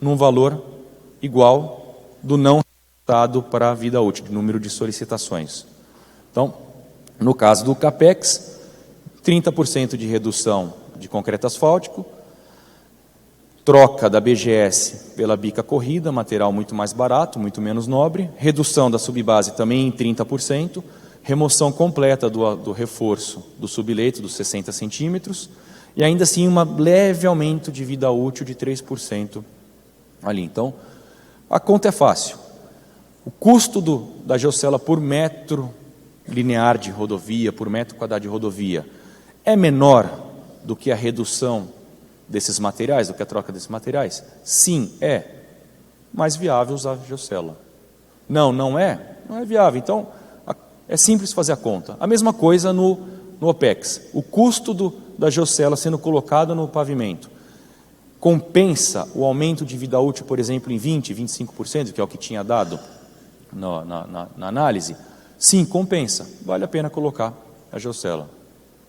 num valor igual do não para a vida útil, de número de solicitações. Então, no caso do CAPEX, 30% de redução de concreto asfáltico, troca da BGS pela bica corrida, material muito mais barato, muito menos nobre, redução da subbase também em 30%, remoção completa do reforço do subleito dos 60 centímetros, e ainda assim um leve aumento de vida útil de 3% ali. Então, a conta é fácil. O custo da geocela por metro linear de rodovia, por metro quadrado de rodovia, é menor do que a redução desses materiais, do que a troca desses materiais? Sim, é mais viável usar a geocela. Não, não é viável. Então, é simples fazer a conta. A mesma coisa no OPEX. O custo da geocela sendo colocado no pavimento compensa o aumento de vida útil, por exemplo, em 20%, 25%, que é o que tinha dado na análise? Sim, compensa. Vale a pena colocar a geocela.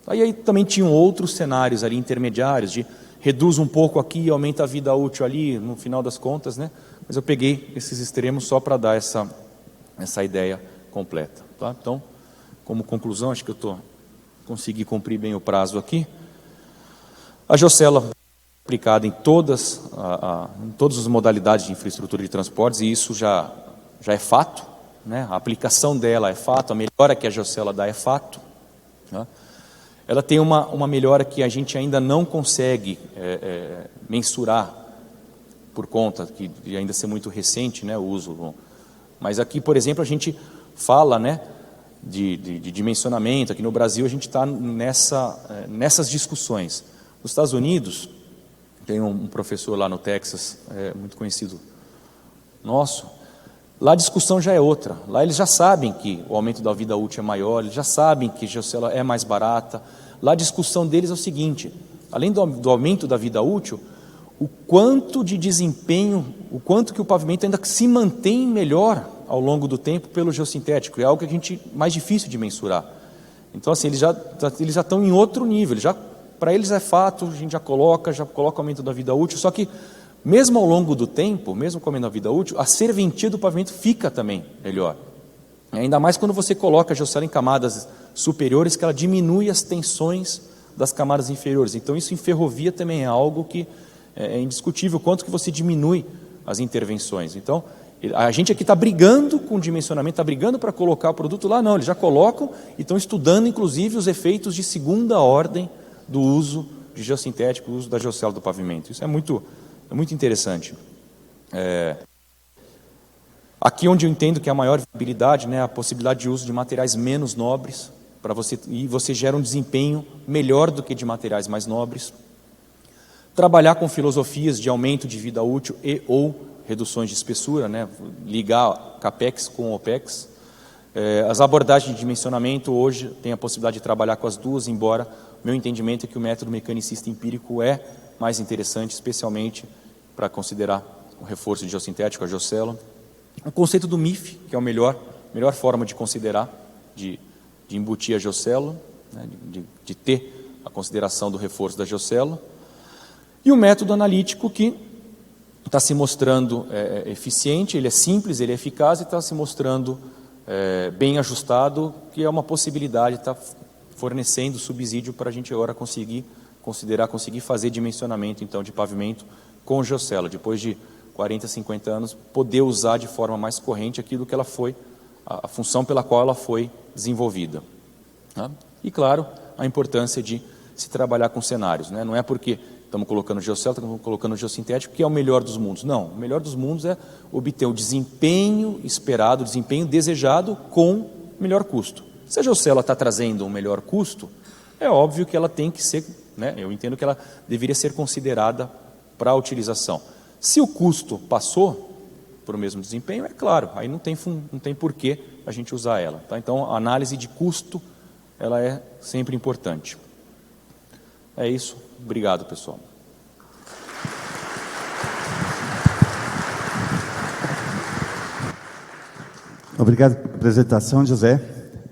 Aí também tinham outros cenários ali intermediários, de reduz um pouco aqui e aumenta a vida útil ali, no final das contas, né? Mas eu peguei esses extremos só para dar essa ideia completa. Tá? Então, como conclusão, acho que consegui cumprir bem o prazo aqui. A geocela aplicada em todas as modalidades de infraestrutura de transportes, e isso já é fato, né? A aplicação dela é fato, a melhora que a geocela dá é fato, né? Ela tem uma melhora que a gente ainda não consegue mensurar, por conta de ainda ser muito recente, né, o uso. Mas aqui, por exemplo, a gente fala, né, de dimensionamento. Aqui no Brasil a gente está nessas discussões. Nos Estados Unidos, tem um professor lá no Texas, muito conhecido nosso, lá a discussão já é outra. Lá eles já sabem que o aumento da vida útil é maior, eles já sabem que a geocela é mais barata. Lá a discussão deles é o seguinte: além do aumento da vida útil, o quanto de desempenho, o quanto que o pavimento ainda se mantém melhor ao longo do tempo pelo geossintético. É algo que mais difícil de mensurar. Então, assim, eles já estão em outro nível. Para eles é fato, a gente já coloca o aumento da vida útil, só que mesmo ao longo do tempo, mesmo com o aumento da vida útil, a serventia do pavimento fica também melhor. Ainda mais quando você coloca a geocela em camadas superiores, que ela diminui as tensões das camadas inferiores. Então, isso em ferrovia também é algo que é indiscutível, quanto que você diminui as intervenções. Então, a gente aqui está brigando com o dimensionamento, está brigando para colocar o produto lá, não, eles já colocam e estão estudando, inclusive, os efeitos de segunda ordem do uso de geossintético, do uso da geocela do pavimento. Isso é muito interessante. Aqui onde eu entendo que é a maior viabilidade, né, a possibilidade de uso de materiais menos nobres, e você gera um desempenho melhor do que de materiais mais nobres. Trabalhar com filosofias de aumento de vida útil ou reduções de espessura, né, ligar CAPEX com OPEX. As abordagens de dimensionamento hoje têm a possibilidade de trabalhar com as duas, embora meu entendimento é que o método mecanicista empírico é mais interessante, especialmente para considerar o reforço de geossintético, a geocela. O conceito do MIF, que é a melhor forma de considerar, de embutir a geocela, né, de ter a consideração do reforço da geocela. E o método analítico, que está se mostrando eficiente, ele é simples, ele é eficaz e está se mostrando bem ajustado, que é uma possibilidade, está fornecendo subsídio para a gente agora conseguir fazer dimensionamento então de pavimento com geocela, depois de 40, 50 anos, poder usar de forma mais corrente aquilo que ela foi, a função pela qual ela foi desenvolvida. Né? E, claro, a importância de se trabalhar com cenários. Né? Não é porque estamos colocando geocela, estamos colocando geossintético, que é o melhor dos mundos. Não, o melhor dos mundos é obter o desempenho esperado, o desempenho desejado com melhor custo. Se a geocela está trazendo um melhor custo, é óbvio que ela tem que ser, né, eu entendo que ela deveria ser considerada para a utilização. Se o custo passou por o mesmo desempenho, é claro, aí não tem porquê a gente usar ela. Tá? Então, a análise de custo, ela é sempre importante. É isso. Obrigado, pessoal. Obrigado pela apresentação, José.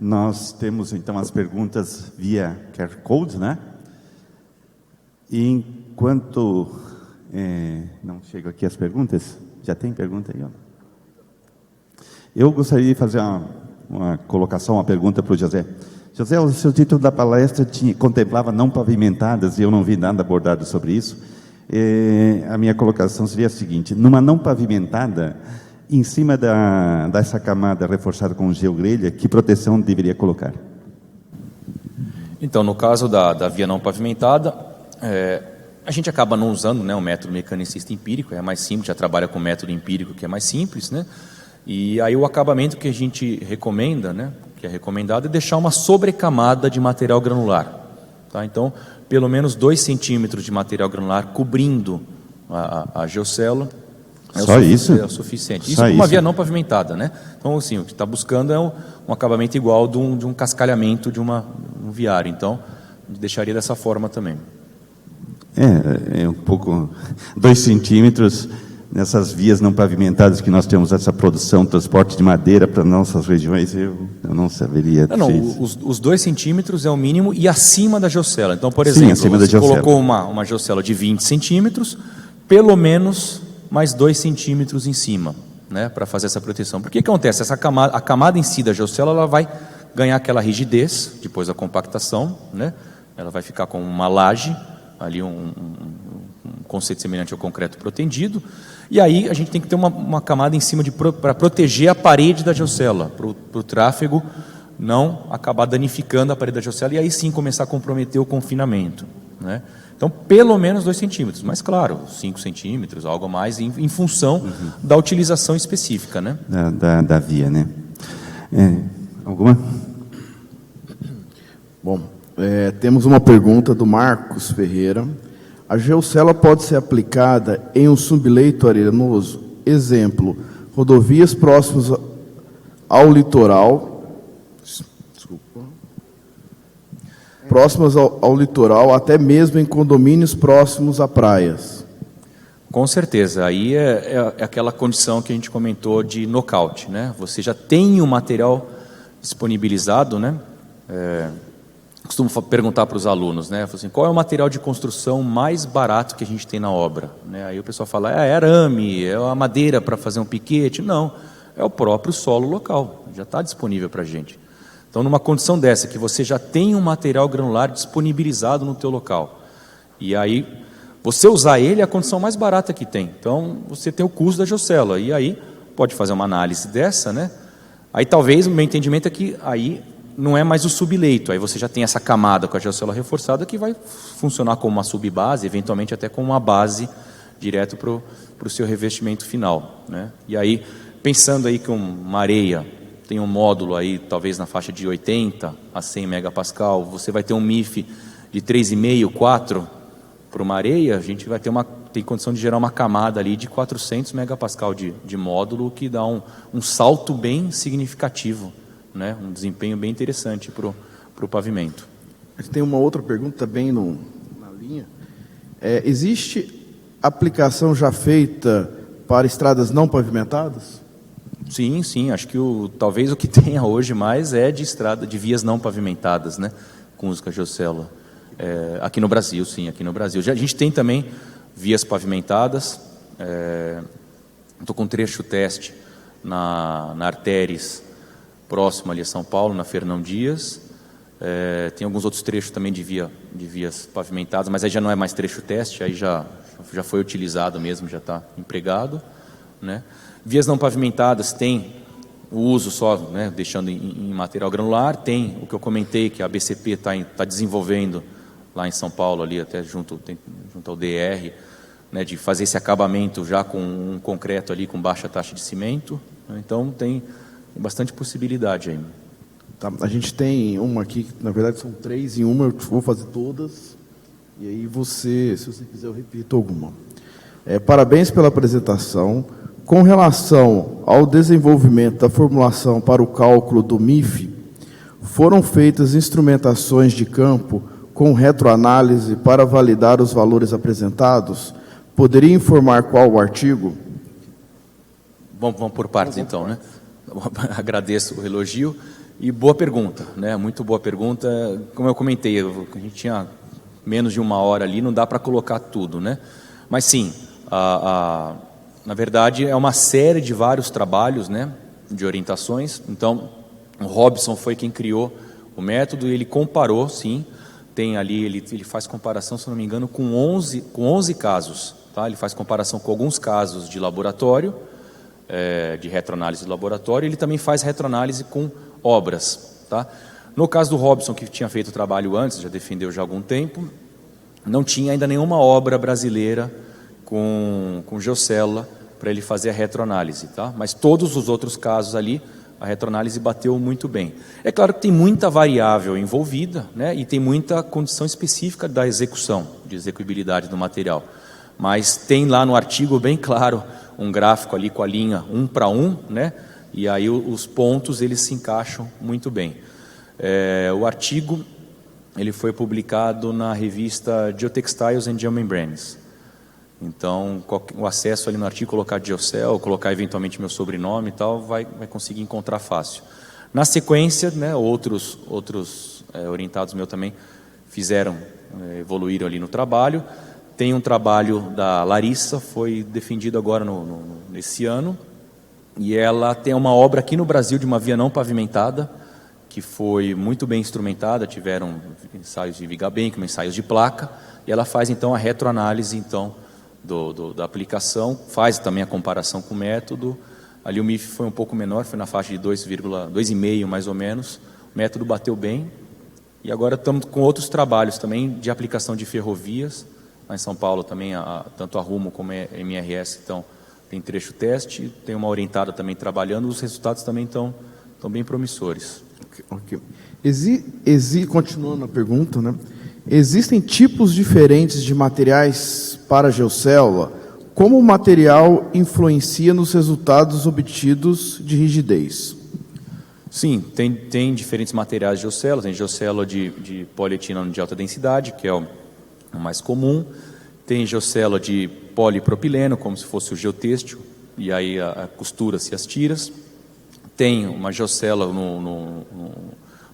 Nós temos, então, as perguntas via QR Code, né? E enquanto não chegam aqui as perguntas, já tem pergunta aí, ó. Eu gostaria de fazer uma colocação, uma pergunta para o José. José, o seu título da palestra contemplava não pavimentadas, e eu não vi nada abordado sobre isso. A minha colocação seria a seguinte: numa não pavimentada, em cima dessa camada reforçada com geogrelha, que proteção deveria colocar? Então, no caso da via não pavimentada, a gente acaba não usando, né, o método mecanicista empírico, é mais simples, já trabalha com o método empírico, que é mais simples, né? E aí o acabamento que a gente recomenda, né, que é recomendado, é deixar uma sobrecamada de material granular. Tá? Então, pelo menos 2 centímetros de material granular cobrindo a geocélula. Só isso? É o suficiente. Isso com uma via não pavimentada, né? Então, assim, o que está buscando é um acabamento igual de um cascalhamento de um viário. Então, deixaria dessa forma também. É um pouco... 2 centímetros nessas vias não pavimentadas que nós temos essa produção, transporte de madeira para nossas regiões, eu não saberia... Os 2 centímetros é o mínimo e acima da geocélula. Então, por exemplo, você colocou uma geocélula de 20 centímetros, pelo menos mais 2 centímetros em cima, né, para fazer essa proteção. Porque o que acontece? A camada em si da geocélula, ela vai ganhar aquela rigidez, depois da compactação, né? Ela vai ficar com uma laje, ali um conceito semelhante ao concreto protendido, e aí a gente tem que ter uma camada em cima para proteger a parede da geocélula, para o tráfego não acabar danificando a parede da geocélula, e aí sim começar a comprometer o confinamento, né? Então, pelo menos 2 centímetros, mas claro, 5 centímetros, algo a mais, em função da utilização específica, né? Da via, né? Alguma? Bom, temos uma pergunta do Marcos Ferreira. A geocélula pode ser aplicada em um subleito arenoso? Exemplo, rodovias próximas ao litoral... próximas ao litoral, até mesmo em condomínios próximos a praias. Com certeza, aí é aquela condição que a gente comentou de nocaute, né? Você já tem o material disponibilizado, né? Costumo perguntar para os alunos, né? Assim, qual é o material de construção mais barato que a gente tem na obra? Né? Aí o pessoal fala, é arame, é a madeira para fazer um piquete. Não, é o próprio solo local, já está disponível para a gente. Então, numa condição dessa, que você já tem um material granular disponibilizado no teu local, e aí você usar ele é a condição mais barata que tem. Então, você tem o custo da geocélula, e aí pode fazer uma análise dessa, né? Aí talvez o meu entendimento é que aí não é mais o subleito, aí você já tem essa camada com a geocélula reforçada que vai funcionar como uma subbase, eventualmente até como uma base direto para o seu revestimento final, né? E aí, pensando aí que uma areia tem um módulo aí, talvez na faixa de 80 a 100 megapascal, você vai ter um MIF de 3,5, 4 para uma areia, a gente vai tem condição de gerar uma camada ali de 400 megapascal de módulo, que dá um salto bem significativo, né? Um desempenho bem interessante para o pavimento. A gente tem uma outra pergunta bem na linha. Existe aplicação já feita para estradas não pavimentadas? Sim, acho que talvez o que tenha hoje mais é de vias não pavimentadas, né, com uso da geocélula. Aqui no Brasil, sim, aqui no Brasil. A gente tem também vias pavimentadas. Estou com um trecho teste na Artéries, próximo ali a São Paulo, na Fernão Dias. Tem alguns outros trechos também de vias pavimentadas, mas aí já não é mais trecho teste, aí já foi utilizado mesmo, já está empregado, né? Vias não pavimentadas tem o uso só, né, deixando em material granular, tem o que eu comentei, que a BCP está desenvolvendo lá em São Paulo, ali até junto ao DR, né, de fazer esse acabamento já com um concreto ali com baixa taxa de cimento, né? Então tem bastante possibilidade aí. Tá, a gente tem uma aqui, que na verdade são 3 em uma, eu vou fazer todas, e aí se você quiser eu repito alguma. Parabéns pela apresentação. Com relação ao desenvolvimento da formulação para o cálculo do MIF, foram feitas instrumentações de campo com retroanálise para validar os valores apresentados? Poderia informar qual o artigo? Vamos por partes então, né? Agradeço o elogio e boa pergunta, né? Muito boa pergunta. Como eu comentei, a gente tinha menos de 1 hora ali, não dá para colocar tudo, né? Mas sim, na verdade, é uma série de vários trabalhos, né, de orientações. Então, o Robson foi quem criou o método, e ele comparou, sim, tem ali, ele faz comparação, se não me engano, com 11 casos. Tá? Ele faz comparação com alguns casos de laboratório, de retroanálise de laboratório, e ele também faz retroanálise com obras. Tá? No caso do Robson, que tinha feito o trabalho antes, já defendeu já há algum tempo, não tinha ainda nenhuma obra brasileira com geocélula para ele fazer a retroanálise. Tá? Mas todos os outros casos ali, a retroanálise bateu muito bem. É claro que tem muita variável envolvida, né, e tem muita condição específica da execução, de execuibilidade do material. Mas tem lá no artigo bem claro um gráfico ali com a linha 1 para 1, né, e aí os pontos eles se encaixam muito bem. O artigo ele foi publicado na revista Geotextiles and Geomembranes. Então, o acesso ali no artigo, colocar Geocel, colocar eventualmente meu sobrenome e tal, vai conseguir encontrar fácil. Na sequência, né, outros orientados meus também evoluíram ali no trabalho. Tem um trabalho da Larissa, foi defendido agora nesse ano, e ela tem uma obra aqui no Brasil de uma via não pavimentada, que foi muito bem instrumentada, tiveram ensaios de viga bem, ensaios de placa, e ela faz então a retroanálise então, da aplicação, faz também a comparação com o método. Ali o MIF foi um pouco menor, foi na faixa de 2,5 mais ou menos. O método bateu bem. E agora estamos com outros trabalhos também de aplicação de ferrovias. Lá em São Paulo também, tanto a Rumo como a MRS, então, tem trecho teste. Tem uma orientada também trabalhando. Os resultados também estão bem promissores. Okay. Continuando a pergunta, né? Existem tipos diferentes de materiais para a geocélula? Como o material influencia nos resultados obtidos de rigidez? Sim, tem diferentes materiais de geocélula. Tem geocélula de polietileno de alta densidade, que é o mais comum. Tem geocélula de polipropileno, como se fosse o geotêxtil, e aí costura-se as tiras. Tem uma geocélula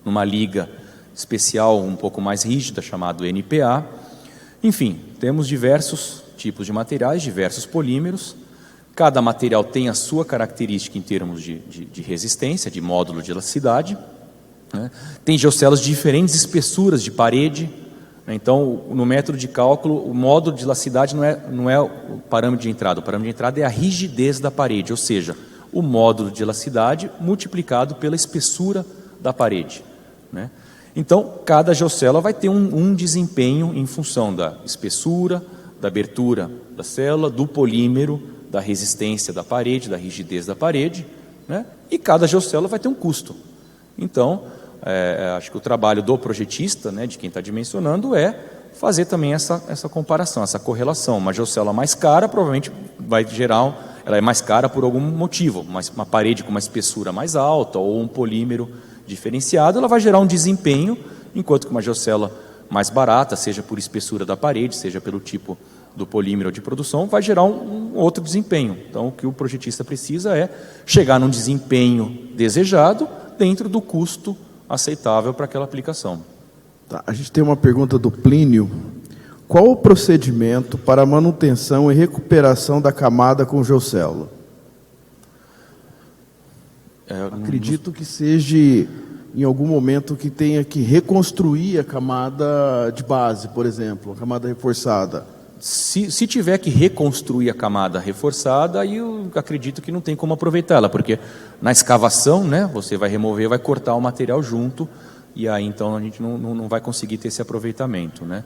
numa liga especial um pouco mais rígida, chamado NPA. Enfim, temos diversos tipos de materiais, diversos polímeros. Cada material tem a sua característica em termos de resistência, de módulo de elasticidade, né? Tem geocélulas de diferentes espessuras de parede, né? Então, no método de cálculo, o módulo de elasticidade não é o parâmetro de entrada. O parâmetro de entrada é a rigidez da parede, ou seja, o módulo de elasticidade multiplicado pela espessura da parede, né? Então, cada geocélula vai ter um desempenho em função da espessura, da abertura da célula, do polímero, da resistência da parede, da rigidez da parede, né? E cada geocélula vai ter um custo. Então, acho que o trabalho do projetista, né, de quem está dimensionando, é fazer também essa comparação, essa correlação. Uma geocélula mais cara provavelmente vai gerar, ela é mais cara por algum motivo, uma parede com uma espessura mais alta ou um polímero diferenciado, ela vai gerar um desempenho, enquanto que uma geocélula mais barata, seja por espessura da parede, seja pelo tipo do polímero de produção, vai gerar um outro desempenho. Então, o que o projetista precisa é chegar num desempenho desejado dentro do custo aceitável para aquela aplicação. Tá, a gente tem uma pergunta do Plínio. Qual o procedimento para a manutenção e recuperação da camada com geocélula? Acredito que seja em algum momento que tenha que reconstruir a camada de base, por exemplo, a camada reforçada. Se tiver que reconstruir a camada reforçada, aí eu acredito que não tem como aproveitá-la, porque na escavação, né, você vai remover, vai cortar o material junto, e aí então a gente não vai conseguir ter esse aproveitamento, né?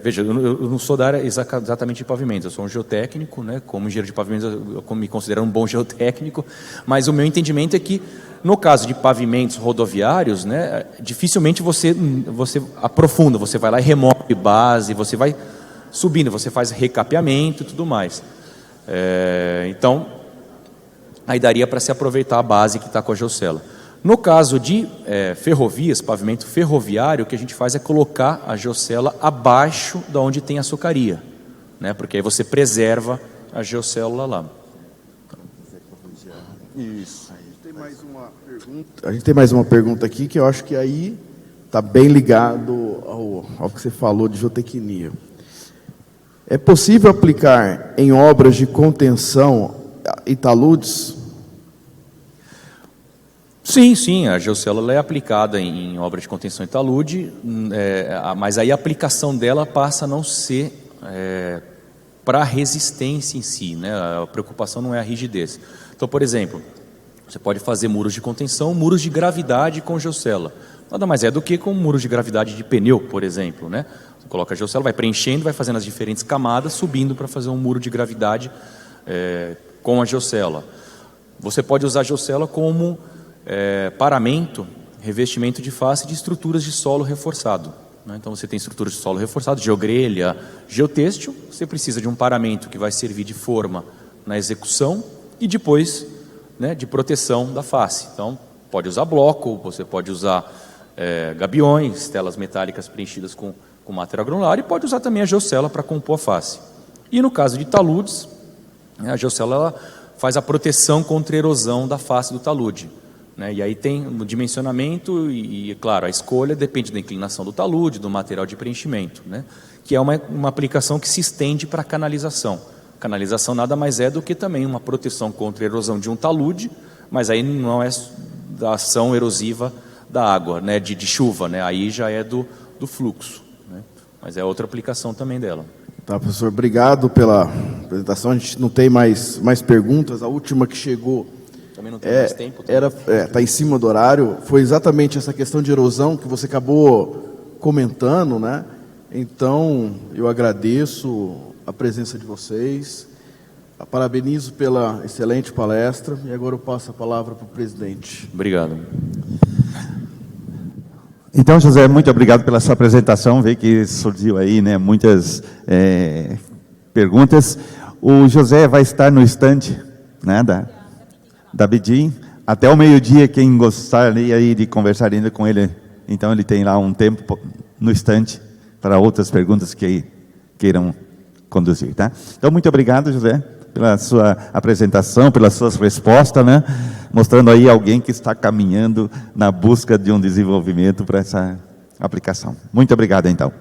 Veja, eu não sou da área exatamente de pavimentos, eu sou um geotécnico, né? Como engenheiro de pavimentos, eu me considero um bom geotécnico, mas o meu entendimento é que, no caso de pavimentos rodoviários, né, dificilmente você aprofunda, você vai lá e remove base, você vai subindo, você faz recapeamento e tudo mais. Então, aí daria para se aproveitar a base que está com a geocélula. No caso de ferrovias, pavimento ferroviário, o que a gente faz é colocar a geocélula abaixo da onde tem a açucaria, né? Porque aí você preserva a geocélula lá. Isso. A gente tem mais uma pergunta aqui que eu acho que aí está bem ligado ao que você falou de geotecnia. É possível aplicar em obras de contenção e taludes? Sim, sim, a geocélula é aplicada em obra de contenção e talude, mas aí a aplicação dela passa a não ser para a resistência em si, né? A preocupação não é a rigidez. Então, por exemplo, você pode fazer muros de contenção, muros de gravidade com geocélula. Nada mais é do que com muros de gravidade de pneu, por exemplo, né? Você coloca a geocélula, vai preenchendo, vai fazendo as diferentes camadas, subindo para fazer um muro de gravidade com a geocélula. Você pode usar a geocélula como paramento, revestimento de face de estruturas de solo reforçado, né? Então você tem estruturas de solo reforçado, geogrelha, geotêxtil, você precisa de um paramento que vai servir de forma na execução e depois, né, de proteção da face. Então pode usar bloco, você pode usar gabiões, telas metálicas preenchidas com material granular, e pode usar também a geocélula para compor a face. E no caso de taludes, a geocélula faz a proteção contra a erosão da face do talude, né? E aí tem o dimensionamento e, claro, a escolha depende da inclinação do talude, do material de preenchimento, né? Que é uma aplicação que se estende para a canalização. Canalização nada mais é do que também uma proteção contra a erosão de um talude, mas aí não é da ação erosiva da água, né? de chuva, né? Aí já é do fluxo, né? Mas é outra aplicação também dela. Tá, professor, obrigado pela apresentação. A gente não tem mais perguntas. A última que chegou também não tem mais tempo. Está em cima do horário. Foi exatamente essa questão de erosão que você acabou comentando, né? Então, eu agradeço a presença de vocês, parabenizo pela excelente palestra, e agora eu passo a palavra para o presidente. Obrigado. Então, José, muito obrigado pela sua apresentação. Vê que surgiu aí, né, muitas perguntas. O José vai estar no estande, né, da BIDIN até o meio-dia. Quem gostaria aí de conversar ainda com ele, então ele tem lá um tempo no estande para outras perguntas que queiram conduzir, tá? Então, muito obrigado, José, pela sua apresentação, pelas suas respostas, né? Mostrando aí alguém que está caminhando na busca de um desenvolvimento para essa aplicação. Muito obrigado, então.